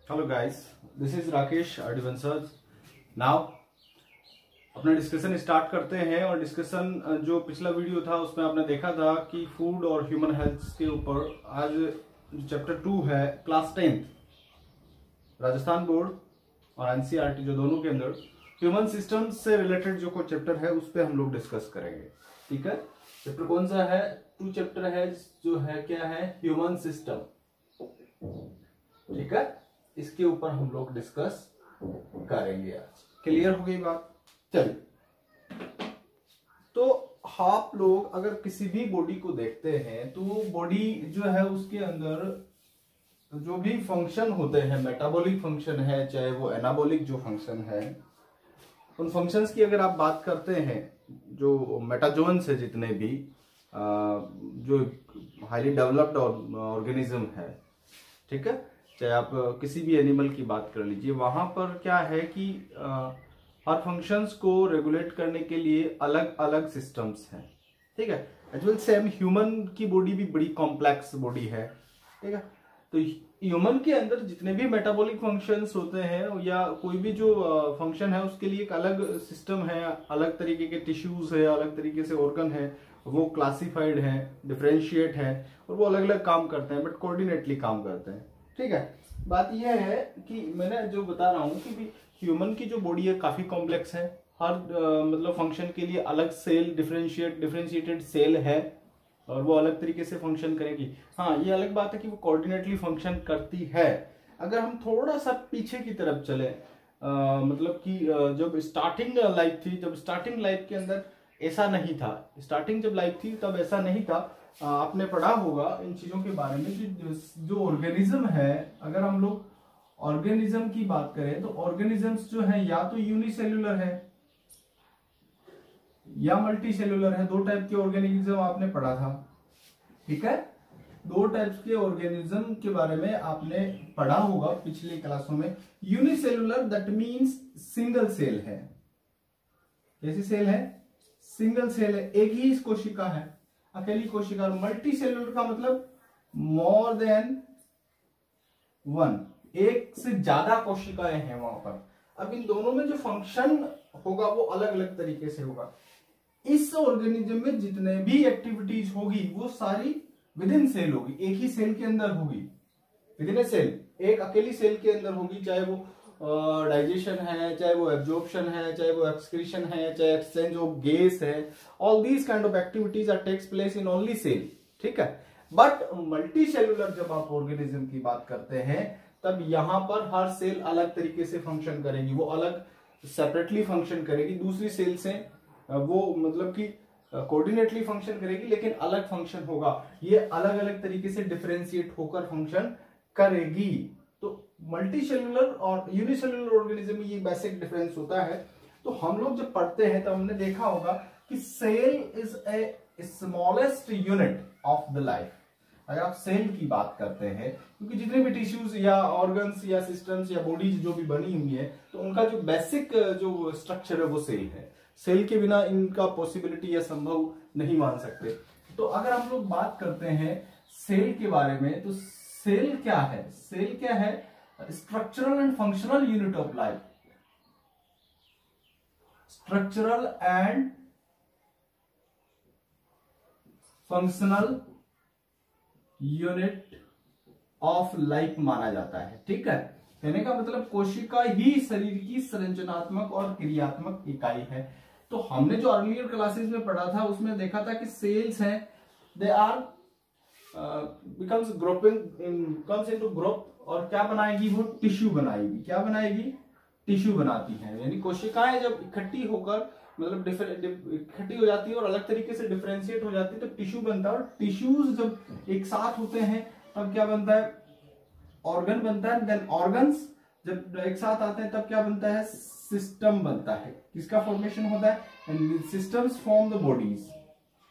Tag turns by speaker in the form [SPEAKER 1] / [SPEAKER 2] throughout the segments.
[SPEAKER 1] Hello guys, this is Rakesh आर्डिवेंसर्स। Now अपना discussion start करते हैं। और डिस्कशन जो पिछला वीडियो था उसमें आपने देखा था कि फूड और ह्यूमन हेल्थ के ऊपर आज जो चैप्टर 2 है क्लास 10th राजस्थान बोर्ड और एनसीईआरटी जो दोनों के अंदर ह्यूमन सिस्टम से रिलेटेड जो कोई चैप्टर है उस पर हम लोग डिस्कस करेंगे। ठीक है, चैप्टर कौन सा है? 2 चैप्टर है जो है क्या है, ह्यूमन सिस्टम। ठीक है, इसके ऊपर हम लोग डिस्कस करेंगे आज। क्लियर हो गई बात? चलिए, तो आप लोग अगर किसी भी बॉडी को देखते हैं तो बॉडी जो है उसके अंदर जो भी फंक्शन होते हैं, मेटाबॉलिक फंक्शन है चाहे वो एनाबॉलिक जो फंक्शन है, उन फंक्शंस की अगर आप बात करते हैं, जो मेटाजोन्स है जितने भी जो हाईली डेवलप्ड ऑर्गेनिज्म है, ठीक है, चाहे आप किसी भी एनिमल की बात कर लीजिए, वहां पर क्या है कि हर फंक्शंस को रेगुलेट करने के लिए अलग अलग सिस्टम्स हैं। ठीक है, एज वेल सेम ह्यूमन की बॉडी भी बड़ी कॉम्प्लेक्स बॉडी है। ठीक है, तो ह्यूमन के अंदर जितने भी मेटाबॉलिक फंक्शंस होते हैं या कोई भी जो फंक्शन है उसके लिए एक अलग सिस्टम है, अलग तरीके के टिश्यूज है, अलग तरीके से ऑर्गन है, वो क्लासिफाइड है, डिफरेंशिएट है और वो अलग अलग काम करते हैं बट कोऑर्डिनेटली काम करते हैं। ठीक है, बात यह है कि मैंने जो बता रहा हूं कि ह्यूमन की जो बॉडी है काफी कॉम्प्लेक्स है। हर मतलब फंक्शन के लिए अलग सेल डिफरेंशिएटेड सेल है और वो अलग तरीके से फंक्शन करेगी। हाँ, ये अलग बात है कि वो कोऑर्डिनेटली फंक्शन करती है। अगर हम थोड़ा सा पीछे की तरफ चले, मतलब कि जब स्टार्टिंग लाइफ थी, जब स्टार्टिंग लाइफ के अंदर ऐसा नहीं था। स्टार्टिंग जब लाइफ थी तब ऐसा नहीं था। आपने पढ़ा होगा इन चीजों के बारे में। जो ऑर्गेनिज्म है, अगर हम लोग ऑर्गेनिज्म की बात करें तो ऑर्गेनिजम्स जो है या तो यूनिसेल्युलर है या मल्टी सेल्युलर है। 2 टाइप के ऑर्गेनिज्म आपने पढ़ा था। ठीक है, 2 टाइप्स के ऑर्गेनिज्म के बारे में आपने पढ़ा होगा पिछली क्लासों में। Unicellular that means single cell है। कैसी सेल है? सिंगल सेल है, एक ही कोशिका है, अकेली कोशिका। मल्टी सेल्युलर का मतलब मोर देन 1, एक से ज्यादा कोशिकाएं हैं वहां पर। अब इन दोनों में जो फंक्शन होगा वो अलग अलग तरीके से होगा। इस ऑर्गेनिज्म में जितने भी एक्टिविटीज होगी वो सारी विद इन सेल होगी, एक ही सेल के अंदर होगी। विद इन ए सेल, एक अकेली सेल के अंदर होगी, चाहे वो डाइजेशन है, चाहे वो एब्जॉर्प्शन है, चाहे वो एक्सक्रीशन है, चाहे एक्सचेंज ऑफ गैस है। All these kind of activities are takes place in only cell. ठीक है, बट मल्टी सेल्युलर जब आप ऑर्गेनिज्म की बात करते हैं तब यहां पर हर सेल अलग तरीके से फंक्शन करेगी, वो अलग सेपरेटली फंक्शन करेगी दूसरी सेल से। वो मतलब कि कोऑर्डिनेटली फंक्शन करेगी लेकिन अलग फंक्शन होगा। ये अलग अलग तरीके से डिफरेंशिएट होकर फंक्शन करेगी। तो मल्टी सेल्युलर और यूनिसेल्युलर ऑर्गेनिज्म में ये बेसिक डिफरेंस होता है। तो हम लोग जब पढ़ते हैं तो हमने देखा होगा कि cell is a smallest unit of the life. अगर आप सेल की बात करते हैं, क्योंकि जितने भी टिश्यूज या ऑर्गन्स या सिस्टम्स या बॉडीज जो भी बनी हुई है तो उनका जो बेसिक जो स्ट्रक्चर है वो सेल है। सेल के बिना इनका पॉसिबिलिटी या संभव नहीं मान सकते। तो अगर हम लोग बात करते हैं सेल के बारे में तो सेल क्या है? सेल क्या है? Structural and functional unit of life. Structural and functional unit of life माना जाता है। ठीक है, कहने का मतलब कोशिका ही शरीर की संरचनात्मक और क्रियात्मक इकाई है। तो हमने जो अर्लियर क्लासेस में पढ़ा था उसमें देखा था कि सेल्स हैं, they are becomes grouping, comes into group, और क्या बनाएगी? वो टिश्यू बनाएगी। क्या बनाएगी? टिश्यू बनाती है। यानी कोशिकाएं जब इकट्ठी होकर मतलब इकट्ठी हो जाती है और अलग तरीके से डिफरेंशिएट हो जाती है तो टिश्यू बनता है। और टिश्यूज जब एक साथ होते हैं तब क्या बनता है? ऑर्गन बनता है। देन ऑर्गन्स जब एक साथ आते हैं तब क्या बनता है? सिस्टम बनता है। किसका फॉर्मेशन होता है? And systems form the bodies.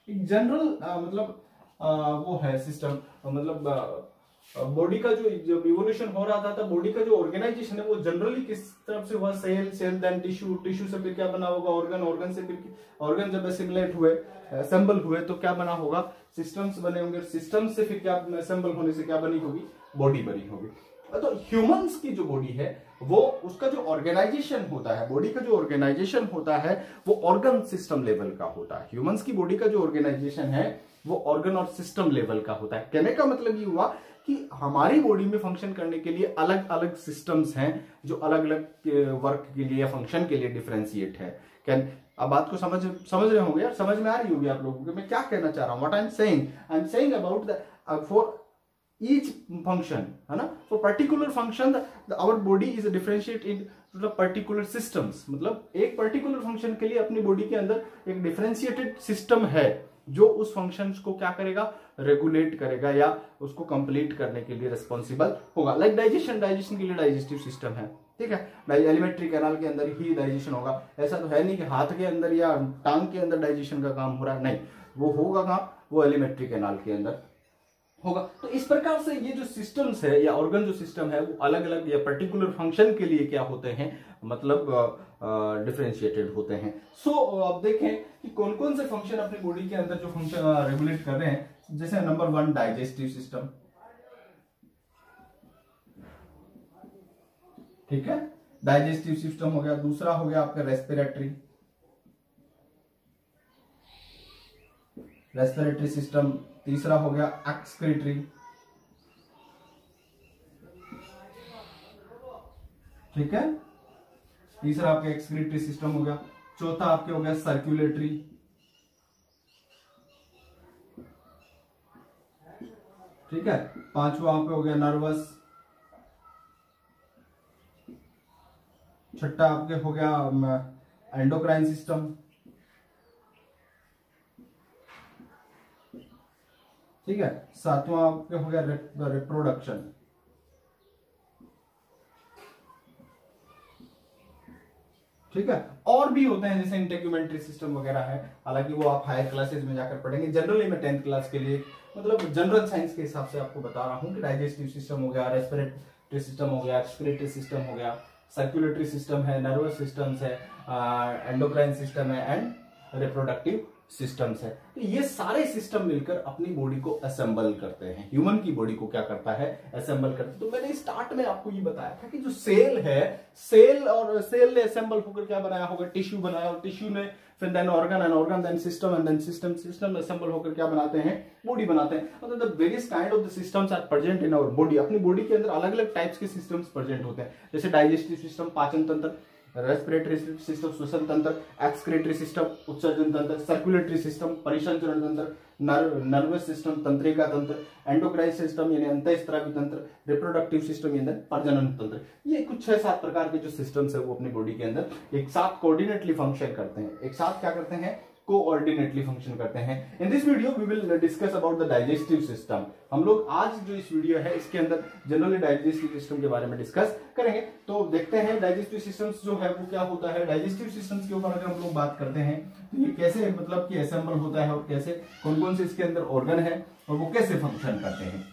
[SPEAKER 1] एक जनरल मतलब वो है सिस्टम, मतलब बॉडी का जो जब इवोल्यूशन हो रहा था बॉडी का जो ऑर्गेनाइजेशन है वो जनरली किस तरफ से हुआ? Cell, cell then tissue, tissue से फिर क्या बना होगा? ऑर्गन, ऑर्गन से फिर ऑर्गन जब असिमिलेट हुए, असेंबल हुए तो क्या बना होगा? सिस्टम्स बने होंगे। सिस्टम्स से फिर क्या असेंबल होने से क्या बनी होगी? बॉडी बनी होगी। तो ह्यूमंस की जो बॉडी है वो उसका जो ऑर्गेनाइजेशन होता है, बॉडी का जो ऑर्गेनाइजेशन होता है वो ऑर्गन सिस्टम लेवल का होता है। ह्यूमंस की बॉडी का जो ऑर्गेनाइजेशन है वो ऑर्गन और सिस्टम लेवल का होता है। कहने का मतलब ये हुआ कि हमारी बॉडी में फंक्शन करने के लिए अलग अलग सिस्टम्स हैं जो अलग अलग वर्क के लिए या फंक्शन के लिए डिफरेंशिएट है। कैन अब बात को समझ रहे होंगे यार, समझ में आ रही होगी आप लोगों को मैं क्या कहना चाह रहा हूं। What I am saying about the for each function, है ना, for particular function our body is differentiate in particular systems. मतलब एक पर्टिकुलर फंक्शन के लिए अपनी बॉडी के अंदर एक डिफरेंशिएटेड सिस्टम है जो उस फंक्शंस को क्या करेगा, रेगुलेट करेगा या उसको कंप्लीट करने के लिए रिस्पॉन्सिबल होगा। लाइक डाइजेशन के लिए डाइजेस्टिव सिस्टम है, ठीक है, एलिमेंट्री कैनाल के अंदर ही डाइजेशन होगा। ऐसा तो है नहीं कि हाथ के अंदर या टांग के अंदर डाइजेशन का काम हो रहा है, नहीं, वो होगा कहाँ, वो एलिमेंट्री कैनाल के अंदर होगा। तो इस प्रकार से ये जो सिस्टम्स है या ऑर्गन जो सिस्टम है वो अलग अलग या पर्टिकुलर फंक्शन के लिए क्या होते हैं, मतलब डिफरेंशिएटेड होते हैं। सो अब देखें कि कौन कौन से फंक्शन अपनी बॉडी के अंदर जो फंक्शन रेगुलेट कर रहे हैं। जैसे नंबर 1 डाइजेस्टिव सिस्टम, ठीक है, डाइजेस्टिव सिस्टम हो गया। दूसरा हो गया आपका रेस्पिरेटरी सिस्टम। तीसरा हो गया एक्सक्रीटरी, ठीक है, तीसरा आपका एक्सक्रीटरी सिस्टम हो गया। चौथा आपके हो गया सर्कुलेटरी, ठीक है। पांचवा आपके हो गया नर्वस। छठा आपके हो गया एंडोक्राइन सिस्टम, ठीक है। सातवां आपके हो गया रिप्रोडक्शन, ठीक है। और भी होते हैं जैसे इंटेग्यूमेंट्री सिस्टम वगैरह है, हालांकि वो आप हायर क्लासेस में जाकर पढ़ेंगे। जनरली मैं 10th क्लास के लिए मतलब जनरल साइंस के हिसाब से आपको बता रहा हूं कि डाइजेस्टिव सिस्टम हो गया, रेस्पिरेटरी सिस्टम हो गया, एक्सक्रीटरी सिस्टम हो गया, सर्कुलेटरी सिस्टम है, नर्वस सिस्टम्स है, एंडोक्राइन सिस्टम है एंड रिप्रोडक्टिव सिस्टम्स है। तो ये सारे सिस्टम मिलकर अपनी बॉडी को असेंबल करते हैं। ह्यूमन की बॉडी को क्या करता है, असेंबल करता है। तो मैंने स्टार्ट में आपको ये बताया था कि जो सेल है, सेल ने असेंबल होकर क्या बनाया होगा, टिश्यू बनाया, और टिश्यू ने फिर then organ and organ then system and then system assemble होकर क्या बनाते हैं, बॉडी बनाते हैं। मतलब the various kind of the systems are present in our body. अपनी बॉडी के अंदर अलग अलग टाइप्स के सिस्टम्स प्रेजेंट होते हैं, जैसे डाइजेस्टिव सिस्टम पाचन तंत्र, रेस्पिरेटरी सिस्टम श्वसन तंत्र, एक्सक्रीटरी सिस्टम उत्सर्जन तंत्र, सर्कुलेटरी सिस्टम परिसंचरण तंत्र, नर्वस सिस्टम तंत्रिका तंत्र, एंडोक्राइन सिस्टम यानी अंतःस्रावी तंत्र, रिप्रोडक्टिव सिस्टम यानी प्रजनन तंत्र। ये कुछ 6-7 प्रकार के जो सिस्टम्स है वो अपनी बॉडी के अंदर एक साथ कोऑर्डिनेटली फंक्शन करते हैं, एक साथ क्या करते हैं, कोऑर्डिनेटली फंक्शन करते हैं। In this video we will discuss about the digestive system. हम लोग आज जो इस वीडियो है इसके अंदर जनरली डाइजेस्टिव सिस्टम के बारे में डिस्कस करेंगे। तो देखते हैं डाइजेस्टिव सिस्टम्स जो है वो क्या होता है। डाइजेस्टिव सिस्टम्स के ऊपर अगर हम लोग बात करते हैं तो ये कैसे मतलब कि असेंबल होता है और कैसे कौन कौन से इसके अंदर ऑर्गन है और वो कैसे फंक्शन करते हैं,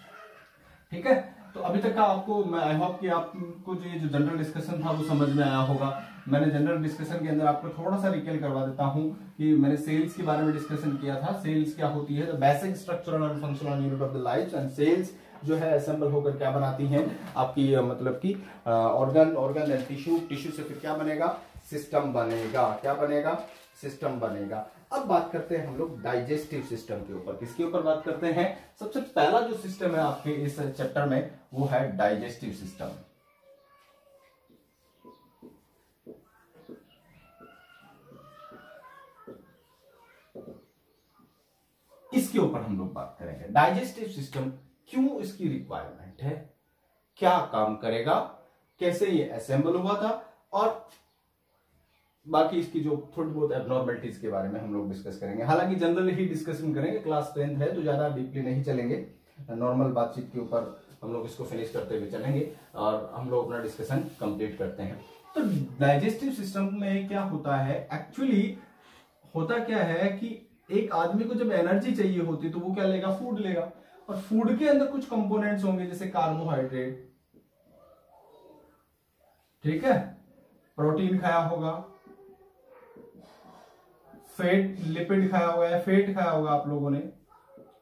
[SPEAKER 1] ठीक है। तो अभी तक का आपको मैं आई होप कि आपको जो ये जो जनरल डिस्कशन था वो समझ में आया होगा। मैंने जनरल डिस्कशन के अंदर आपको थोड़ा सा रिकैल करवा देता हूं कि मैंने सेल्स के बारे में डिस्कशन किया था। सेल्स क्या होती है, the basic structural and functional unit of the life. And cells जो है असेंबल होकर क्या बनाती हैं आपकी मतलब की ऑर्गन एंड टिश्यू से फिर क्या बनेगा, सिस्टम बनेगा। क्या बनेगा, सिस्टम बनेगा। अब बात करते हैं हम लोग डाइजेस्टिव सिस्टम के ऊपर। किसके ऊपर बात करते हैं, सबसे पहला जो सिस्टम है आपके इस चैप्टर में वो है डाइजेस्टिव सिस्टम। इसके ऊपर हम लोग बात करेंगे। डाइजेस्टिव सिस्टम क्यों इसकी रिक्वायरमेंट है, क्या काम करेगा, कैसे ये असेंबल हुआ था, और बाकी इसकी जो थोड़ी बहुत एबनॉर्मलिटीज के बारे में हम लोग डिस्कस करेंगे। हालांकि जनरली ही डिस्कशन करेंगे, क्लास 10th है तो ज्यादा डीपली नहीं चलेंगे, नॉर्मल बातचीत के ऊपर हम लोग इसको फिनिश करते हुए चलेंगे और हम लोग अपना डिस्कशन कंप्लीट करते हैं। तो डाइजेस्टिव सिस्टम में क्या होता है, एक्चुअली होता क्या है कि एक आदमी को जब एनर्जी चाहिए होती तो वो क्या लेगा, फूड लेगा। और फूड के अंदर कुछ कंपोनेंट्स होंगे जैसे कार्बोहाइड्रेट, ठीक है, प्रोटीन खाया होगा, फैट लिपिड खाया होगा या फैट खाया होगा आप लोगों ने,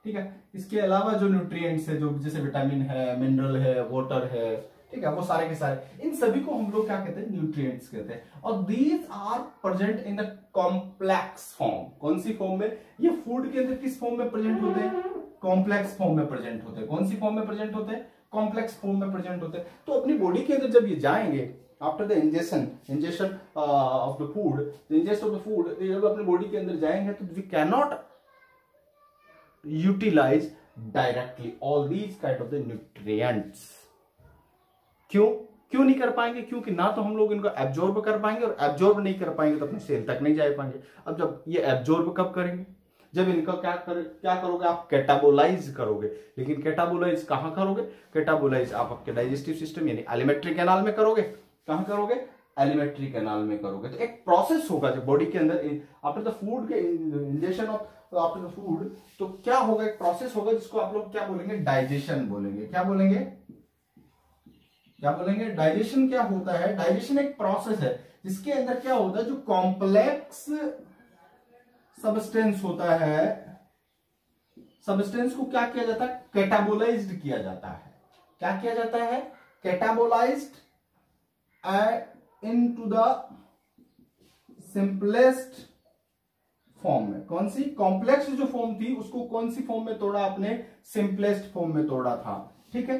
[SPEAKER 1] ठीक है। इसके अलावा जो न्यूट्रिएंट्स है जो जैसे विटामिन है, मिनरल है, वाटर है, ठीक है, वो सारे के सारे, इन सभी को हम लोग क्या कहते हैं, न्यूट्रिएंट्स कहते हैं। और these are present in the complex form. कौन सी फॉर्म में? ये फूड के अंदर किस फॉर्म में प्रेजेंट होते हैं? कॉम्प्लेक्स फॉर्म में प्रेजेंट होते हैं। कौन सी फॉर्म में प्रेजेंट होते हैं? कॉम्प्लेक्स फॉर्म में प्रेजेंट होते हैं। तो अपनी बॉडी के अंदर जब ये जाएंगे after the ingestion of the food, ingest of the food, जब अपने बॉडी के अंदर जाएंगे तो we can not utilize directly all these kind of the nutrients. क्यों नहीं कर पाएंगे? क्योंकि ना तो हम लोग इनको एब्जॉर्ब कर पाएंगे, और एब्जॉर्ब नहीं कर पाएंगे तो अपने सेल तक नहीं जा पाएंगे। अब जब ये एब्जॉर्ब कब करेंगे? जब इनका क्या करोगे आप? कैटाबोलाइज करोगे। लेकिन कैटाबोलाइज कहां करोगे? कैटाबोलाइज आप आपके डाइजेस्टिव सिस्टम यानी एलिमेंट्री कैनाल में करोगे। कहां करोगे? एलिमेंट्री कैनाल में करोगे। तो एक प्रोसेस होगा जो बॉडी के अंदर आफ्टर द फूड के ingestion of after the food, तो क्या होगा? एक प्रोसेस होगा जिसको आप लोग क्या बोलेंगे? डाइजेशन बोलेंगे। क्या बोलेंगे? क्या बोलेंगे? डाइजेशन क्या होता है? डाइजेशन एक प्रोसेस है जिसके अंदर क्या होता है, जो कॉम्प्लेक्स सब्सटेंस होता है, सब्सटेंस को क्या किया जाता है? कैटाबोलाइज्ड किया जाता है। क्या किया जाता है? कैटाबोलाइज्ड इनटू द सिंपलेस्ट फॉर्म में। कौन सी? कॉम्प्लेक्स जो फॉर्म थी उसको कौन सी फॉर्म में तोड़ा आपने? सिंपलेस्ट फॉर्म में तोड़ा था। ठीक है,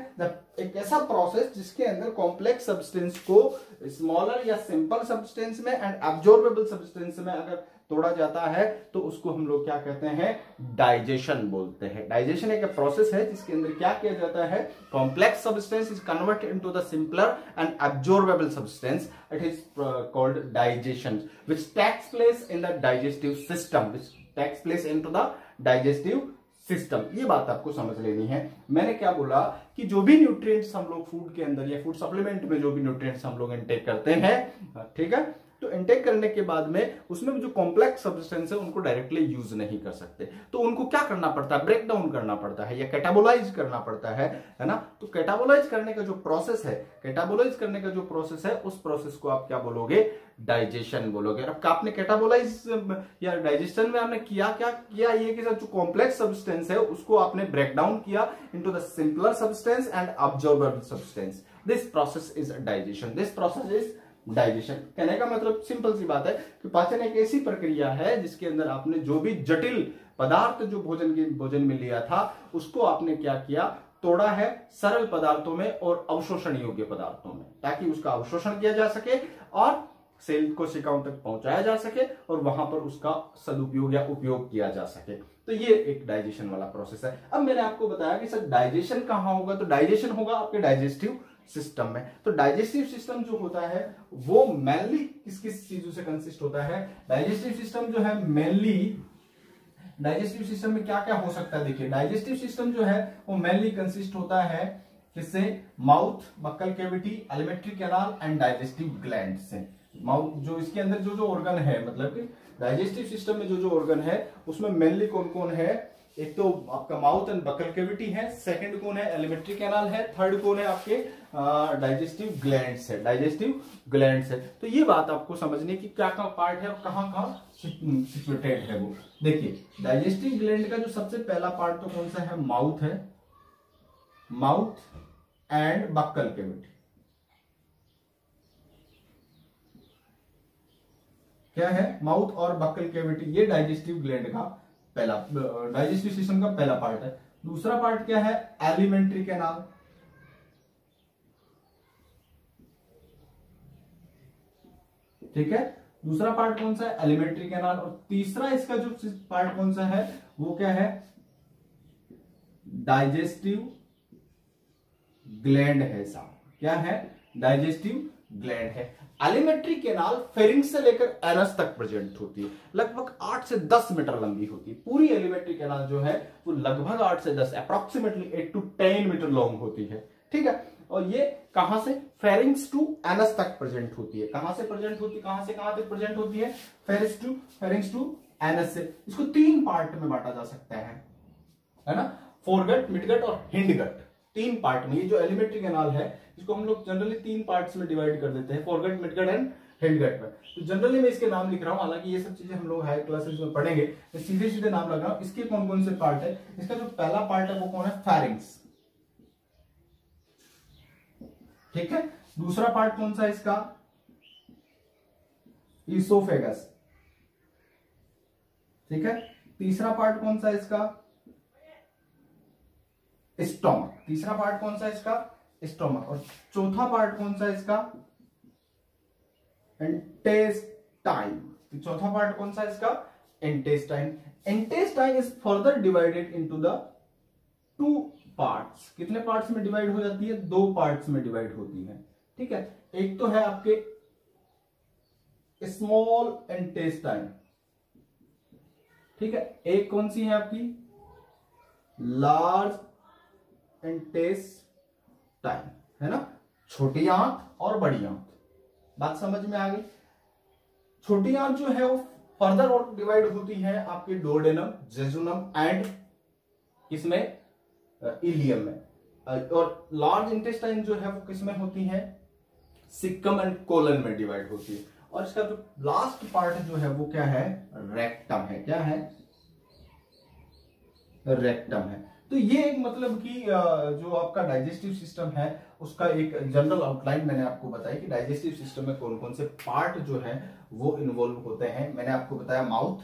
[SPEAKER 1] एक ऐसा प्रोसेस जिसके अंदर कॉम्प्लेक्स सब्सटेंस को स्मॉलर या सिंपल सब्सटेंस में एंड एब्जॉर्बेबल सब्सटेंस में अगर तोड़ा जाता है तो उसको हम लोग क्या कहते हैं? डाइजेशन बोलते हैं। डाइजेशन एक प्रोसेस है जिसके अंदर क्या किया जाता है? Complex substance is converted into the simpler and absorbable substance. It is called digestion which takes place in the digestive system, which takes place into the digestive system. ये बात आपको समझ लेनी है। मैंने क्या बोला कि जो भी न्यूट्रिएंट्स हम लोग फूड के अंदर या फूड सप्लीमेंट में जो भी न्यूट्रिएंट्स हम लोग इनटेक करते हैं, ठीक है, तो इनटेक करने के बाद में उसमें जो कॉम्प्लेक्स सब्सटेंस है उनको डायरेक्टली यूज नहीं कर सकते। तो उनको क्या करना पड़ता है? ब्रेक डाउन करना पड़ता है या कैटाबोलाइज करना पड़ता है ना। तो कैटाबोलाइज करने का जो प्रोसेस है, कैटाबोलाइज करने का जो प्रोसेस है, उस प्रोसेस को आप क्या बोलोगे? डाइजेशन बोलोगे। अब आपने कैटाबोलाइज या डाइजेशन में आपने किया क्या किया? ये कि जो कॉम्प्लेक्स सब्सटेंस है उसको आपने ब्रेक डाउन किया into the simpler substance and absorbable substance. This process is digestion. This process is digestion. कहने का मतलब सिंपल सी बात है कि पाचन एक ऐसी प्रक्रिया है जिसके अंदर आपने जो भी जटिल पदार्थ जो भोजन में लिया था उसको आपने क्या किया? तोड़ा है सरल पदार्थों में और अवशोषण योग्य पदार्थों में, ताकि उसका अवशोषण किया जा सके और सेल को कोशिकाओं तक पहुंचाया जा सके और वहां पर उसका सदुपयोग या उपयोग किया जा सके। तो ये एक डाइजेशन वाला प्रोसेस है। अब मैंने आपको बताया कि सर डाइजेशन कहां होगा? तो डाइजेशन होगा आपके डाइजेस्टिव सिस्टम में। तो डाइजेस्टिव सिस्टम जो होता है वो मेनली किस किस चीजों से कंसिस्ट होता है? डाइजेस्टिव सिस्टम जो है मेनली, डाइजेस्टिव सिस्टम में क्या क्या हो सकता है? देखिए, डाइजेस्टिव सिस्टम जो है वो मेनली कंसिस्ट होता है किससे? Mouth, buccal cavity, alimentary canal and digestive gland से। माउथ जो इसके अंदर जो ऑर्गन है, मतलब कि डाइजेस्टिव सिस्टम में जो ऑर्गन है उसमें मेनली कौन कौन है? एक तो आपका माउथ एंड बकल कैविटी है, सेकंड कौन है? एलिमेंट्री कैनाल है, थर्ड कौन है? आपके डाइजेस्टिव ग्लैंड्स है। डाइजेस्टिव ग्लैंड्स है। तो ये बात आपको समझनी कि क्या क्या पार्ट है और कहां कहां सिचुएटेड है वो। देखिए, डाइजेस्टिव ग्लैंड का जो सबसे पहला पार्ट तो कौन सा है? माउथ है, माउथ एंड बक्कल कैविटी। क्या है? माउथ और बक्कल कैविटी, ये डाइजेस्टिव ग्लैंड का पहला, डाइजेस्टिव सिस्टम का पहला पार्ट है। दूसरा पार्ट क्या है? Alimentary canal. ठीक है, दूसरा पार्ट कौन सा है? Alimentary canal. और तीसरा इसका जो पार्ट कौन सा है वो क्या है? डाइजेस्टिव ग्लैंड है साहब। क्या है? डाइजेस्टिव ग्लैंड है। एलिमेंट्री कैनाल फेरिंक्स से लेकर एनस तक प्रेजेंट होती है, लगभग 8 से 10 मीटर लंबी होती है। पूरी एलिमेंट्री कैनाल जो है वो लगभग 8 से 10 अप्रोक्सीमेटली 8 to 10 मीटर लॉन्ग होती है। ठीक है, और ये कहां से? फेरिंक्स टू एनस तक प्रेजेंट होती है। कहां से प्रेजेंट होती है? कहां से कहां तक प्रेजेंट होती है? फेरिंक्स टू एनस से। इसको 3 पार्ट में बांटा जा सकता है ना? फोरगट, मिडगट और हिंडगट। 3 पार्ट में। ये जो एलिमेंट्री कैनाल है इसको हम लोग जनरली 3 पार्ट्स में डिवाइड कर देते हैं, फोरगट, मिडगट एंड हिंडगट में। तो जनरली मैं इसके नाम लिख रहा हूं, हालांकि ये सब चीजें हम लोग हायर क्लासेस में पढ़ेंगे। मैं सीधे सीधे नाम लगा रहा हूं। इसके कौन कौन से पार्ट है? इसका जो पहला पार्ट है वो कौन है? फेरिंक्स। ठीक है। दूसरा पार्ट कौन सा है इसका, इसोफेगस, ठीक है। तीसरा पार्ट कौन सा है इसका, स्टोमक। तीसरा पार्ट कौन सा है इसका, स्टोमक। और चौथा पार्ट कौन सा है इसका, इंटेस्टाइन। चौथा पार्ट कौन सा है इसका, intestine. Intestine is further divided into the 2 parts. कितने पार्ट्स में डिवाइड हो जाती है, 2 पार्ट्स में डिवाइड होती है, ठीक है। एक तो है आपके स्मॉल इंटेस्टाइन, ठीक है। एक कौन सी है आपकी, लार्ज इंटेस्टाइन, है ना। छोटी आंत और बड़ी आंत, बात समझ में आ गई। छोटी आंत जो है वो फर्दर और डिवाइड होती है आपके डुओडेनम, जेजुनम एंड किसमें, इलियम में। और लार्ज इंटेस्टाइन जो है वो किसमें होती है, सिक्कम एंड कोलन में डिवाइड होती है। और इसका जो लास्ट पार्ट जो है वो क्या है, रेक्टम है। क्या है, रेक्टम है। तो ये एक मतलब कि जो आपका डाइजेस्टिव सिस्टम है उसका एक जनरल आउटलाइन मैंने आपको बताया कि डाइजेस्टिव सिस्टम में कौन कौन से पार्ट जो है वो इन्वॉल्व होते हैं। मैंने आपको बताया माउथ,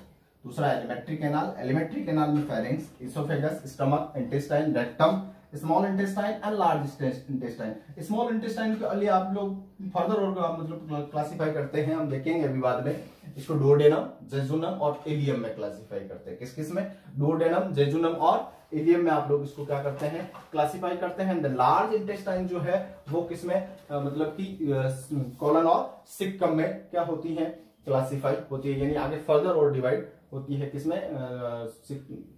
[SPEAKER 1] दूसरा एलिमेंट्री कैनाल, एलिमेंट्री कैनाल में pharynx, oesophagus, stomach, intestine, rectum, small intestine and large intestine. Small intestine के लिए आप लोग फर्दर और मतलब क्लासिफाई करते हैं, हम देखेंगे अभी बाद में। इसको डुओडेनम, जेजुनम और इलियम में क्लासिफाई करते हैं। किस किस में, डुओडेनम, जेजुनम और इलियम में आप लोग इसको क्या करते हैं, क्लासिफाई करते हैं। द लार्ज इंटेस्टाइन जो है वो किसमें मतलब कि कोलन और सिक्कम में क्या होती है, क्लासिफाई होती है, यानी आगे फर्दर और डिवाइड होती है किसमें,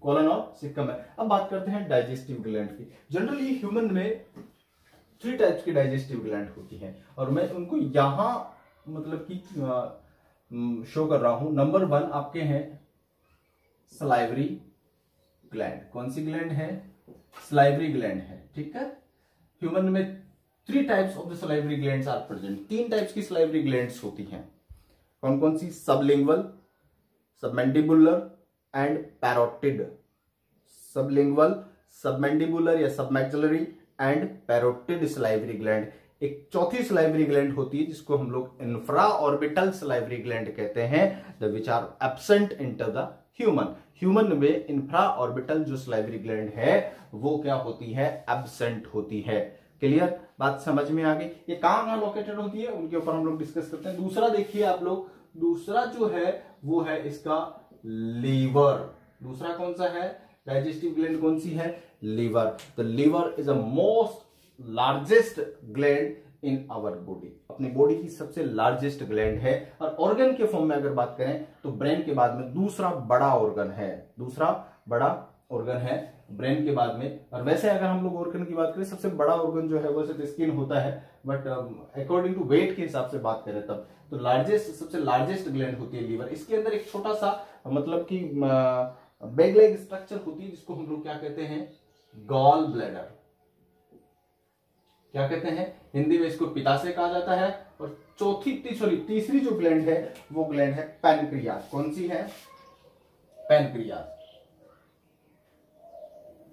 [SPEAKER 1] कोलन और सिक्कम में। अब बात करते हैं डाइजेस्टिव ग्लैंड की। जनरली ह्यूमन में 3 टाइप्स की डाइजेस्टिव ग्लैंड होती है और मैं उनको यहां मतलब कि शो कर रहा हूं। नंबर 1 आपके हैं सलाइवरी ग्लैंड। कौन सी ग्लैंड है, सलाइवरी ग्लैंड है, ठीक है। ह्यूमन में 3 types of the salivary glands are present. 3 types की सलाइवरी ग्लैंड्स होती हैं। कौन कौन सी, sublingual, submandibular and parotid. Sublingual, submandibular या submaxillary and parotid salivary gland. एक चौथी सलाइवरी ग्लैंड होती है जिसको हम लोग इंफ्रा ऑर्बिटल सलाइवरी ग्लैंड कहते हैं, the which are absent in the human. Human में इंफ्रा ऑर्बिटल जो सलाइवरी ग्लैंड है वो क्या होती है, एब्सेंट होती है। क्लियर, बात समझ में आ गई। ये कहां लोकेटेड होती है उनके ऊपर हम लोग डिस्कस करते हैं। दूसरा देखिए आप लोग, दूसरा जो है वो है इसका लीवर। दूसरा कौन सा है, डाइजेस्टिव ग्लैंड कौन सी है, liver. The liver is a most largest gland in our body. अपनी बॉडी की सबसे लार्जेस्ट ग्लैंड है। और ऑर्गन के फॉर्म में अगर बात करें तो ब्रेन के बाद में दूसरा बड़ा ऑर्गन है, दूसरा बड़ा ऑर्गन है ब्रेन के बाद में। और वैसे अगर हम लोग ऑर्गन की बात करें सबसे बड़ा ऑर्गन जो है वो सिर्फ स्किन होता है, बट अकॉर्डिंग टू वेट के हिसाब से बात करें तब तो लार्जेस्ट, सबसे लार्जेस्ट ग्लैंड होती है लीवर। इसके अंदर एक छोटा सा मतलब कि बैग लाइक स्ट्रक्चर होती है जिसको हम लोग क्या कहते हैं, गॉल ब्लैडर। क्या कहते हैं हिंदी में, इसको पित्ताशय कहा जाता है। और तीसरी जो ग्लैंड है वो ग्लैंड है पैनक्रियास। कौन सी है, पैनक्रियास।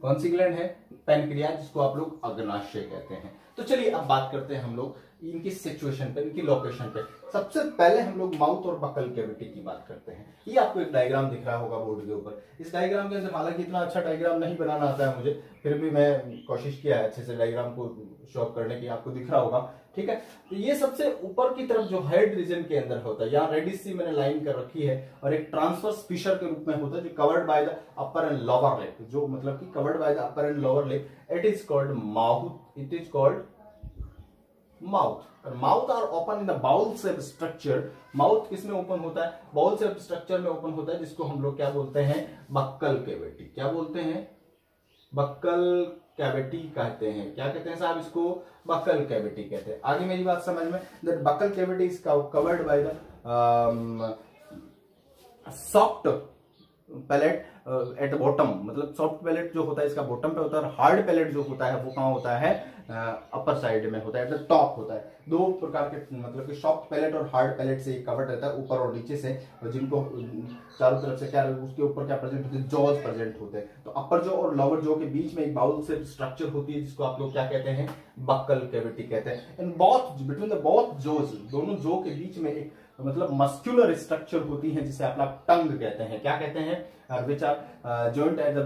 [SPEAKER 1] कौन सी ग्लैंड है, पैनक्रियास, जिसको आप लोग अग्नाशय कहते हैं। तो चलिए अब बात करते हैं हम लोग इनकी सिचुएशन पे, इनकी लोकेशन पे। सबसे पहले हम लोग माउथ और बकल कैविटी की बात करते हैं। ये आपको एक डायग्राम दिख रहा होगा बोर्ड के ऊपर। इस डायग्राम के अंदर, हालांकि इतना अच्छा डायग्राम नहीं बनाना आता है मुझे, फिर भी मैं कोशिश किया है अच्छे से डायग्राम को शो करने की, आपको दिख रहा होगा, ठीक है। तो ये सबसे ऊपर की तरफ जो हेड रीजन के अंदर होता है, यहाँ रेडिश सी मैंने लाइन कर रखी है, और एक ट्रांसवर्स फिशर के रूप में होता है जो covered by the upper and lower lip, जो मतलब कि covered by the upper and lower lip, it is called mouth. It is called mouth. Mouth are open in the bowl shape structure. Mouth किसमें open होता है, bowl shape structure में open होता है, जिसको हम लोग क्या बोलते हैं, बक्कल कैविटी। क्या बोलते हैं, बक्कल कैविटी कहते हैं। क्या कहते हैं साहब इसको, बक्कल कैविटी कहते हैं। आगे मेरी बात समझ में, that buccal cavity is covered by the soft palate at the bottom, मतलब सॉफ्ट पैलेट जो होता है इसका बॉटम पे होता है, और हार्ड पैलेट जो होता है वो कहाँ होता है, अपर साइड में होता है, एट द टॉप होता है। दो प्रकार के मतलब कि सॉफ्ट पैलेट और हार्ड पैलेट से कवर्ड रहता है ऊपर और नीचे से, और जिनको चारों तरफ से क्या उसके ऊपर क्या प्रेजेंट होते हैं, जॉज प्रेजेंट होते हैं। तो अपर जॉ और लोअर जॉ के बीच में एक बाउल से स्ट्रक्चर होती है जिसको आप लोग क्या कहते हैं, बक्कल कैविटी कहते हैं। And both between the both jaws, दोनों जॉ के बीच में एक मतलब मस्कुलर स्ट्रक्चर होती है जिसे आप टंग कहते हैं, क्या कहते हैं, which are joint at the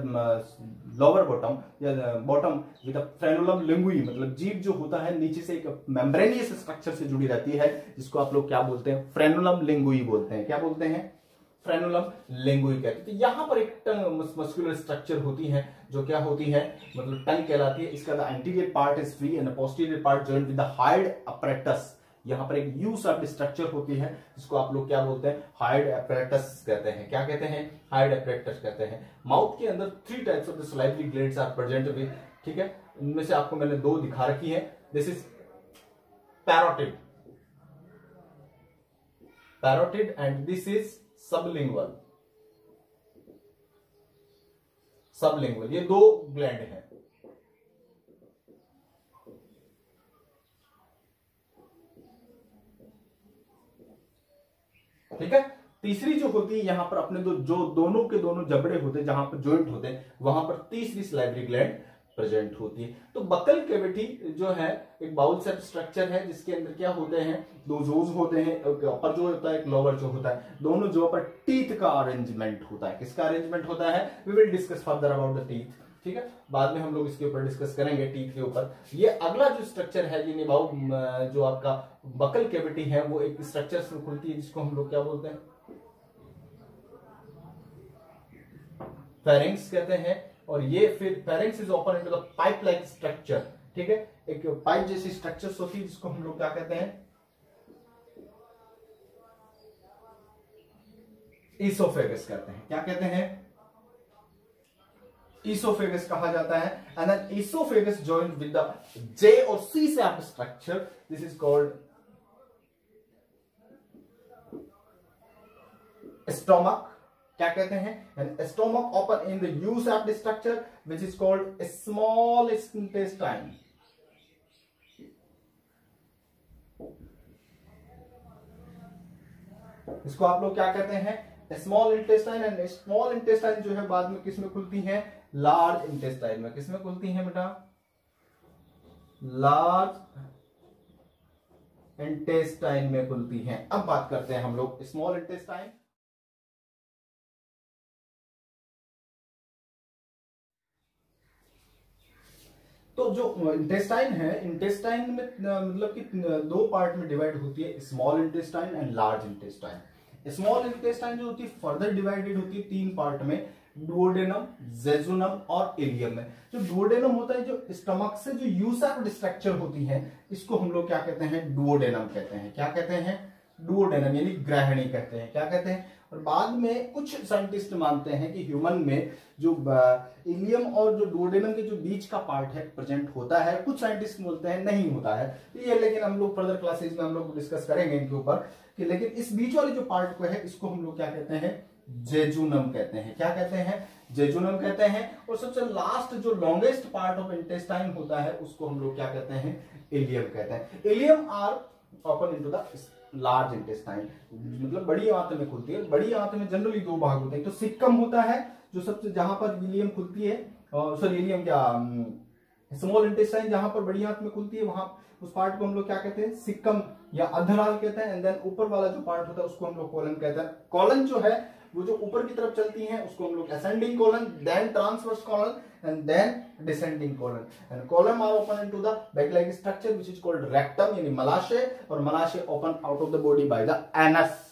[SPEAKER 1] lower bottom या बॉटम विद फ्रेनुलम लिंगुई, मतलब जीभ जो होता है नीचे से एक मेम्ब्रेनियस स्ट्रक्चर से जुड़ी रहती है जिसको आप लोग क्या बोलते हैं, फ्रेनुलम लिंगुई बोलते हैं। क्या बोलते हैं, फ्रेनुलम लिंगुई कहते हैं। तो यहाँ पर एक टंग मस्कुलर स्ट्रक्चर होती है जो क्या होती है, मतलब टंग कहलाती है। इसका the anterior part is free and posterior part joint with the hard apparatus. यहाँ पर एक यू शेप्ड स्ट्रक्चर होती है जिसको आप लोग क्या बोलते हैं, हार्ड अपरेटस कहते हैं। क्या कहते हैं, हार्ड अपरेटस कहते हैं। माउथ के अंदर 3 types of the salivary glands are present with, ठीक है, इनमें से आपको मैंने 2 दिखा रखी है। This is parotid, parotid and this is sublingual, sublingual, ये 2 ग्लैंड हैं। ठीक है। तीसरी जो होती है यहाँ पर अपने जो दोनों के दोनों जबड़े होते हैं, जहां पर जॉइंट होते हैं, वहां पर तीसरी सलाइवरी ग्लैंड प्रेजेंट होती है। तो बकल कैविटी जो है एक बाउल शेप स्ट्रक्चर है जिसके अंदर क्या होते हैं, 2 जोज होते हैं, अपर जो होता है एक लोअर जो होता है। दोनों जो पर टीथ का अरेंजमेंट होता है। किसका अरेंजमेंट होता है, we will discuss further about the teeth, ठीक है, बाद में हम लोग इसके ऊपर डिस्कस करेंगे टीथ के ऊपर। ये अगला जो स्ट्रक्चर है ये निभाऊ जो आपका बकल कैविटी है वो एक स्ट्रक्चर से खुलती है जिसको हम लोग क्या बोलते हैं, फेरिंक्स कहते हैं। और ये फिर pharynx is open into the pipe like structure, ठीक है, एक पाइप जैसी स्ट्रक्चर होती है जिसको हम लोग क्या कहते हैं, ईसोफेगस कहते हैं। क्या कहते हैं, ईसोफेगस कहा जाता है। And then oesophagus joint with the J और C shape structure, this is called stomach. क्या कहते हैं, and stomach open in the U shaped structure which is called small intestine. इसको आप लोग क्या कहते हैं, small intestine. And small intestine जो है बाद में किसमें खुलती है, लार्ज इंटेस्टाइन में। किसमें खुलती है बेटा, लार्ज इंटेस्टाइन में खुलती है। अब बात करते हैं हम लोग स्मॉल इंटेस्टाइन। तो जो इंटेस्टाइन है, इंटेस्टाइन में मतलब कि 2 पार्ट में डिवाइड होती है, small intestine and large intestine. Small intestine जो होती है फर्दर डिवाइडेड होती है 3 पार्ट में, डुओडेनम, जेजुनम और इलियम में। जो डुओडेनम होता है, जो स्टमक से जो यू शेप्ड स्ट्रक्चर होती है, इसको हम लोग क्या कहते हैं, डुओडेनम कहते हैं। क्या कहते हैं, डुओडेनम यानी ग्रहणी कहते हैं। क्या कहते हैं, और बाद में कुछ साइंटिस्ट मानते हैं कि ह्यूमन में जो इलियम और जो डुओडेनम के जो बीच का पार्ट है प्रेजेंट होता है। कुछ साइंटिस्ट बोलते हैं नहीं होता है ये, लेकिन हम लोग फर्दर क्लासेस में हम लोग डिस्कस करेंगे इनके ऊपर कि, लेकिन इस बीच वाले जो पार्ट को है इसको हम लोग क्या कहते हैं, जेजुनम कहते हैं। क्या कहते हैं, जेजुनम कहते हैं। और सबसे लास्ट जो लॉन्गेस्ट पार्ट ऑफ इंटेस्टाइन होता है उसको हम लोग क्या कहते हैं, इलियम कहते हैं। Ileum are open into the large intestine, मतलब बड़ी आंत में खुलती है। बड़ी आंत में जनरली 2 भाग होते हैं, तो सिक्कम होता है जो सबसे जहां पर इलियम खुलती है, सॉरी इलियम क्या, स्मॉल इंटेस्टाइन जहां पर बड़ी आंत में खुलती है वहां उस पार्ट को हम लोग क्या कहते हैं, सिक्कम या अधराल कहते हैं। एंड देन ऊपर वाला जो पार्ट होता है उसको हम लोग कोलन कहते हैं। कॉलन जो है वो जो ऊपर की तरफ चलती है उसको हम लोग ascending colon, then transverse colon and then descending colon. And column are open into the back like structure which is called rectum यानी मलाशय, और मलाशय open out of the body by the anus.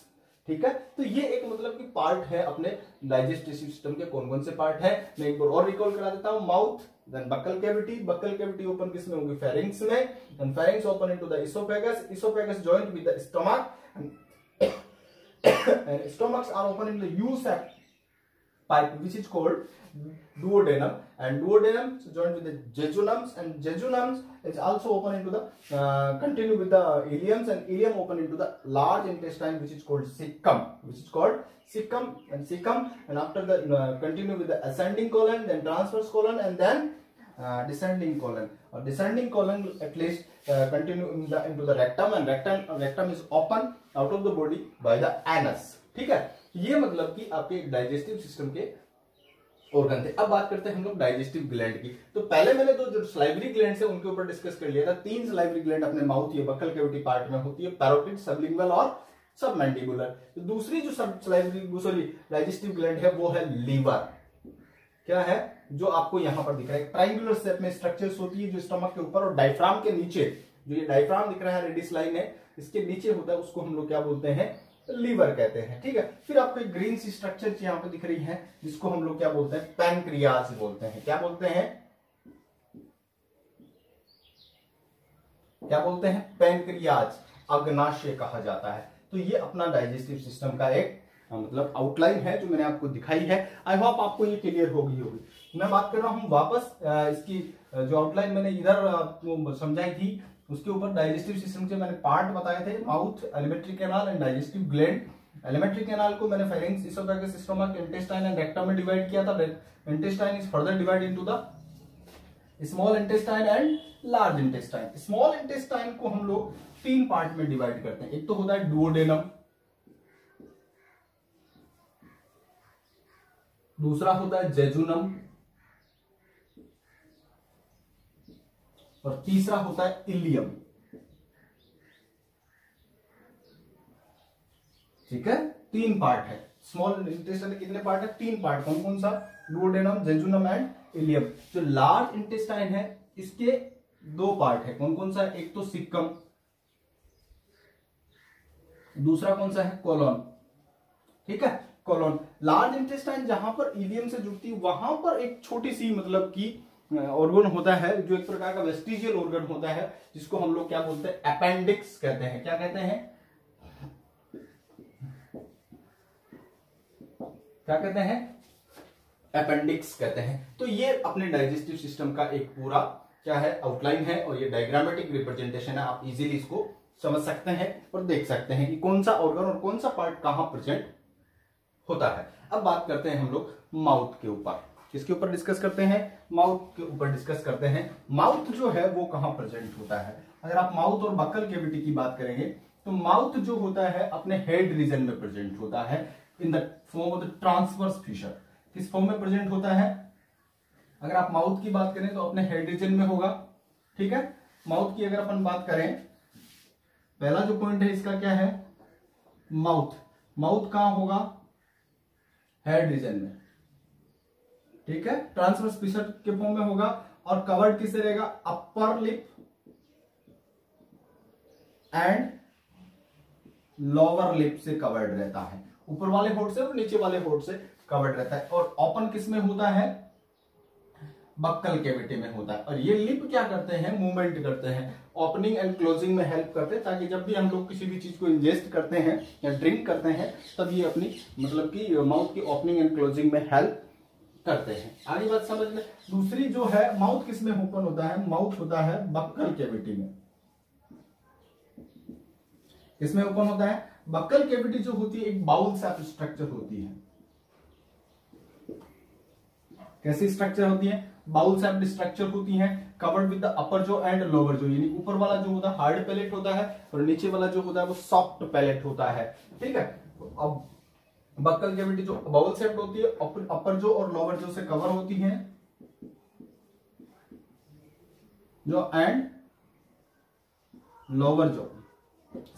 [SPEAKER 1] ठीक है, तो ये एक मतलब कि पार्ट है अपने डाइजेस्टिव सिस्टम के। कौन कौन से पार्ट है मैं एक बार और रिकॉल करा देता हूं। Mouth, then buccal cavity, buccal cavity open किसमें होगी, फेरिंक्स में, and pharynx open into the oesophagus, oesophagus joint with the stomach, and stomachs are open in the U shape pipe which is called duodenum, and duodenum is joined with the jejunums, and jejunums is also open into the continue with the ileums, and ileum open into the large intestine which is called cecum, and after the continue with the ascending colon, then transverse colon, and then descending colon, or descending colon at least continue into the rectum, and rectum is open out of the body by the anus. ठीक है, ये मतलब कि आपके digestive system के organ थे। अब बात करते हैं हम लोग डाइजेस्टिव ग्लैंड की। तो पहले मैंने तो जो सलाइवरी ग्लैंड है उनके ऊपर डिस्कस कर लिया था। 3 सलाइवरी ग्लैंड अपने माउथ या बक्कल कैविटी पार्ट में होती है, पैरोटिड, सबलिंगुअल और सबमैंडिबुलर। तो दूसरी जो डाइजेस्टिव ग्लैंड है वो है लीवर। क्या है, जो आपको यहां पर दिख रहा है, ट्रायंगुलर शेप में स्ट्रक्चर्स होती है जो स्टमक के ऊपर और डायफ्राम के नीचे, जो ये डायफ्राम दिख रहा है रेडिस लाइन है, इसके नीचे होता है, उसको हम लोग क्या बोलते हैं, लीवर कहते हैं। ठीक है, फिर आपको एक ग्रीन सी स्ट्रक्चर यहाँ पे दिख रही है जिसको हम लोग क्या बोलते हैं, पैनक्रियाज बोलते हैं। क्या बोलते हैं, क्या बोलते हैं, पैनक्रियाज, अग्नाशय कहा जाता है। तो ये अपना डाइजेस्टिव सिस्टम का एक मतलब आउटलाइन है जो मैंने आपको दिखाई है। आई होप आपको ये क्लियर होगी। मैं बात कर रहा हूं वापस इसकी जो आउटलाइन मैंने इधर आपको समझाई थी उसके ऊपर डाइजेस्टिव सिस्टम के मैंने पार्ट बताए थे, mouth, alimentary canal and digestive gland. Alimentary canal को मैंने pharynx, oesophagus, stomach, intestine and rectum में डिवाइड किया था। Intestine is further divide into the small intestine and large intestine. Small intestine को हम लोग 3 पार्ट में डिवाइड करते हैं। एक तो होता है डुओडेनम, दूसरा होता है जेजुनम, और तीसरा होता है इलियम। ठीक है, 3 पार्ट है। स्मॉल इंटेस्टाइन के कितने पार्ट है, 3 पार्ट। कौन कौन सा, डुओडेनम, जेजुनम एंड इलियम। जो लार्ज इंटेस्टाइन है इसके 2 पार्ट है। कौन कौन सा, एक तो सिक्कम, दूसरा कौन सा है, कोलोन। ठीक है, कोलोन। लार्ज इंटेस्टाइन जहां पर इलियम से जुड़ती है वहां पर एक छोटी सी मतलब की ऑर्गन होता है जो एक प्रकार का वेस्टिजियल ऑर्गन होता है जिसको हम लोग क्या बोलते हैं, अपेंडिक्स कहते हैं। क्या कहते हैं, क्या कहते हैं, अपेंडिक्स कहते हैं। तो ये अपने डाइजेस्टिव सिस्टम का एक पूरा क्या है, आउटलाइन है, और ये डायग्रामेटिक रिप्रेजेंटेशन है। आप इजीली इसको समझ सकते हैं और देख सकते हैं कि कौन सा ऑर्गन और कौन सा पार्ट कहां प्रेजेंट होता है। अब बात करते हैं हम लोग माउथ के ऊपर। किसके ऊपर डिस्कस करते हैं, माउथ के ऊपर डिस्कस करते हैं। माउथ जो है वो कहां प्रेजेंट होता है। अगर आप माउथ और बक्कल कैविटी की बात करेंगे तो माउथ जो होता है अपने हेड रीजन में प्रेजेंट होता है in the form of the transverse fissure. किस फॉर्म में प्रेजेंट होता है, अगर आप माउथ की बात करें तो अपने हेड रीजन में होगा। ठीक है, माउथ की अगर अपन बात करें, पहला जो पॉइंट है इसका क्या है, माउथ। माउथ कहां होगा, हेड रीजन में। ठीक है, ट्रांसवर्स फिशर के फॉर्म में होगा और कवर्ड किससे रहेगा, upper lip and lower lip से कवर्ड रहता है। ऊपर वाले होठ से और नीचे वाले होठ से कवर्ड रहता है। और ओपन किस में होता है, बक्कल कैविटी में होता है। और ये लिप क्या करते हैं, मूवमेंट करते हैं, ओपनिंग एंड क्लोजिंग में हेल्प करते हैं, ताकि जब भी हम लोग किसी भी चीज को इंजेस्ट करते हैं या ड्रिंक करते हैं तब ये अपनी मतलब कि माउथ की ओपनिंग एंड क्लोजिंग में हेल्प करते हैं। आगे बात समझ में। दूसरी जो है, माउथ किस में ओपन होता है, माउथ होता है बक्कल कैविटी में। किसमें ओपन होता है, बक्कल कैविटी जो होती है एक बाउल शेप स्ट्रक्चर होती है। कैसी स्ट्रक्चर होती है, बाउल शेप्ड स्ट्रक्चर होती है, कवर्ड विद द अपर जो एंड लोअर जो, यानी ऊपर वाला जो होता है हार्ड पैलेट होता है और नीचे वाला जो होता है वो सॉफ्ट पैलेट होता है। ठीक है, अब बक्कल कैविटी जो बाउल शेप्ड होती है, अपर जो और लोअर जो से कवर होती है, जो एंड लोअर जो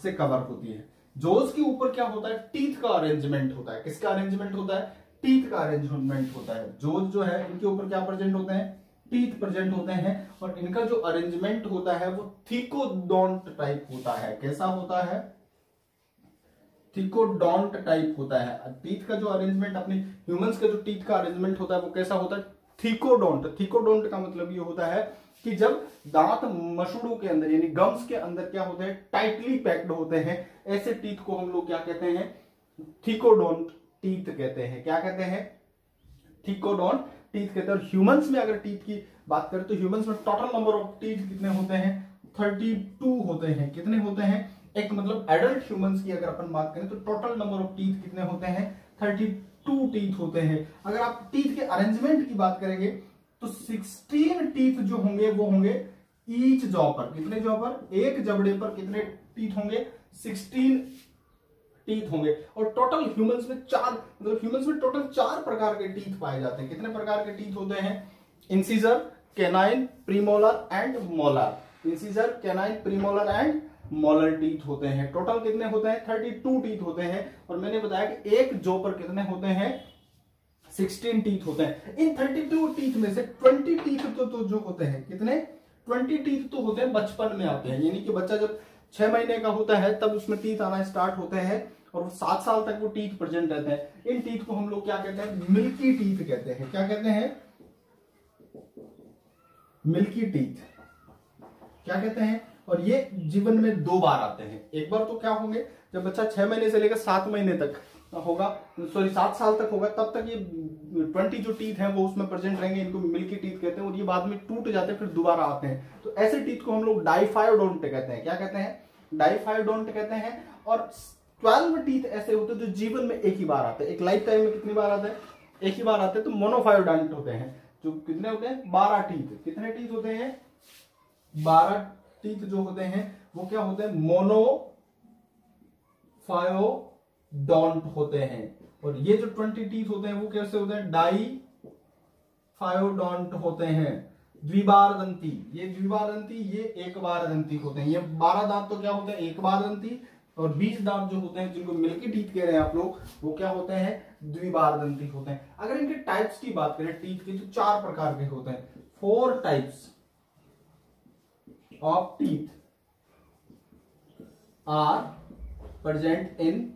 [SPEAKER 1] से कवर होती है। जोज के ऊपर क्या होता है, टीथ का अरेंजमेंट होता है। किसका अरेंजमेंट होता है, टीथ का अरेंजमेंट होता है। जोज जो है इनके ऊपर क्या प्रेजेंट होते हैं, टीथ प्रेजेंट होते हैं। और इनका जो अरेंजमेंट होता है वो थिकोडोंट टाइप होता है। कैसा होता है, थिकोडोंट टाइप होता है। टीथ का जो अरेंजमेंट अपने ह्यूमंस का जो टीथ का अरेंजमेंट होता है वो कैसा होता है, थिकोडोंट। थिकोडोंट का मतलब ये होता है कि जब दांत मसूड़ों के अंदर यानी गम्स के अंदर क्या होते हैं, टाइटली पैक्ड होते हैं, ऐसे टीथ को हम लोग क्या कहते हैं, थिकोडोंट टीथ कहते हैं। क्या कहते हैं, थिकोडोंट टीथ कहते हैं। और ह्यूमंस में अगर टीथ की बात करें तो ह्यूमंस में टोटल नंबर ऑफ टीथ कितने होते हैं? 32 होते हैं। कितने होते हैं? एक मतलब एडल्ट ह्यूमंस की अगर अपन बात करें तो टोटल नंबर ऑफ टीथ कितने होते हैं? 32 टीथ होते हैं। अगर आप टीथ के अरेंजमेंट की बात करेंगे तो 16 टीथ जो होंगे वो होंगे ईच जॉ पर। कितने जॉ पर? एक जबड़े पर कितने टीथ होंगे? 16 टीथ होंगे। और टोटल ह्यूमंस में टोटल 4 प्रकार के टीथ पाए जाते हैं। कितने प्रकार के टीथ होते हैं? Incisor, canine, premolar and molar. Incisor, canine, premolar and molar teeth होते हैं। टोटल कितने होते हैं? 32 टीथ होते हैं। और मैंने बताया कि एक जॉ पर कितने होते हैं? 16 टीथ होते हैं। इन 32 टीथ में से 20 टीथ तो जो होते हैं, कितने? 20 टीथ तो होते हैं बचपन में आते हैं। यानी कि बच्चा जब 6 महीने का होता है तब उसमें टीथ आना स्टार्ट होते हैं और 7 साल तक वो टीथ प्रेजेंट रहते हैं। इन टीथ को हम लोग क्या कहते हैं? मिल्की टीथ कहते हैं। क्या कहते हैं? मिल्की टीथ क्या कहते हैं? और ये जीवन में 2 बार आते हैं। एक बार तो क्या होंगे? जब बच्चा 6 महीने से लेकर 7 महीने तक होगा, 7 साल तक होगा, तब तक ये 20 जो टीथ हैं वो उसमें प्रेजेंट रहेंगे। इनको मिल्की टीथ कहते हैं। और ये बाद में टूट जाते हैं, फिर दोबारा आते हैं। तो ऐसे टीथ को हम लोग डाइफायोडोंट कहते हैं। क्या कहते हैं? डाइफायोडोंट कहते हैं। और 12 टीथ ऐसे होते हैं जो जीवन में एक ही बार आते हैं। एक लाइफ टाइम में कितनी बार आते हैं? एक ही बार आते हैं। तो मोनोफायोडोंट होते हैं। जो कितने होते हैं? 12 टीथ। कितने टीथ होते हैं? 12 टीथ जो होते हैं वो क्या होते हैं? मोनोफायोडोंट होते हैं। और ये जो 20 टीथ होते हैं वो कैसे होते हैं? डाइफायोडोंट होते हैं। द्विबार दंती, ये द्विबार दंती, ये एक बार दंती होते हैं। ये 12 दांत तो क्या होते हैं? एक बार दंती। और 20 दांत जो होते हैं जिनको मिल्की टीथ कह रहे हैं आप लोग, वो क्या होते हैं? द्विबार दंती होते हैं। अगर इनके टाइप्स की बात करें टीथ के, तो 4 प्रकार के होते हैं। 4 types of teeth are present in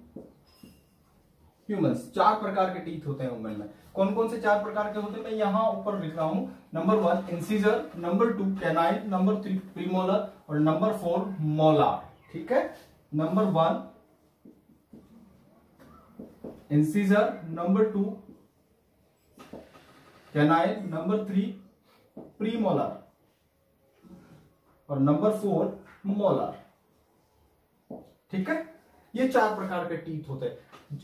[SPEAKER 1] humans. 4 प्रकार के टीथ होते हैं ह्यूमन में। कौन कौन से 4 प्रकार के होते हैं मैं यहां ऊपर लिख रहा हूं। Number 1 incisor, number 2 canine, number 3 premolar और नंबर 4 मोलार। ठीक है? Number 1 incisor, number 2 canine, number 3 premolar और नंबर 4 मोलर। ठीक है? ये 4 प्रकार के टीथ होते हैं।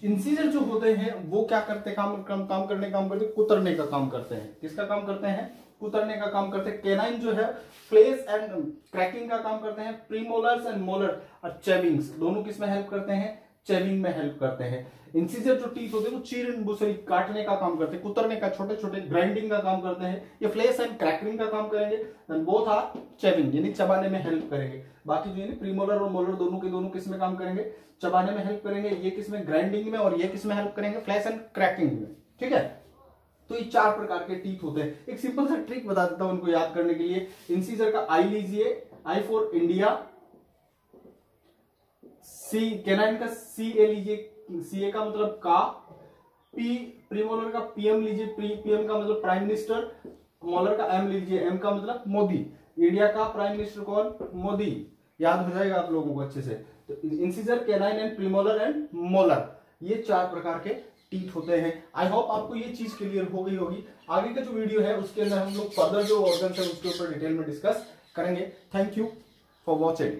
[SPEAKER 1] इंसिजर जो होते हैं वो क्या करते हैं? काम करते हैं, कुतरने का काम करते हैं। किसका काम करते हैं? कुतरने का काम करते हैं। कैनाइन जो है फ्लेस एंड क्रैकिंग का काम करते हैं। प्रीमोलर्स एंड मोलर और चेविंग्स दोनों किस में हेल्प करते हैं? चेविंग में हेल्प करते हैं। इंसिजर जो टीथ होते हैं वो चीरन काटने का काम करते हैं, कुतरने का, छोटे छोटे ग्राइंडिंग का काम करते हैं। ये फ्लेस एंड क्रैकिंग का काम करेंगे। एंड बोथ आर चेविंग, यानी चबाने में हेल्प करेंगे। बाकी जो है प्रीमोलर और मोलर दोनों के दोनों किस में काम करेंगे? चबाने में हेल्प करेंगे। ये किस में? ग्राइंडिंग में। और ये किस में हेल्प करेंगे? फ्लेस एंड क्रैकिंग में। ठीक है? तो ये 4 प्रकार के टीथ होते हैं। एक सिंपल सा ट्रिक बता देता हूं उनको याद करने के लिए। इंसिजर का आई लीजिए, I for India. C canine का CA लीजिए, CA का मतलब का। पी प्रीमोलर का PM लीजिए, PM का मतलब प्राइम मिनिस्टर। मोलर का M लीजिए, M का मतलब मोदी। इंडिया का प्राइम मिनिस्टर कौन? मोदी। याद हो जाएगा आप लोगों को अच्छे से। तो incisor, canine and premolar and molar, ये 4 प्रकार के टीथ होते हैं। आई होप आपको ये चीज क्लियर हो गई होगी। आगे का जो वीडियो है उसके अंदर हम लोग फर्दर जो ऑर्गन्स है उसके ऊपर डिटेल में डिस्कस करेंगे। Thank you for watching.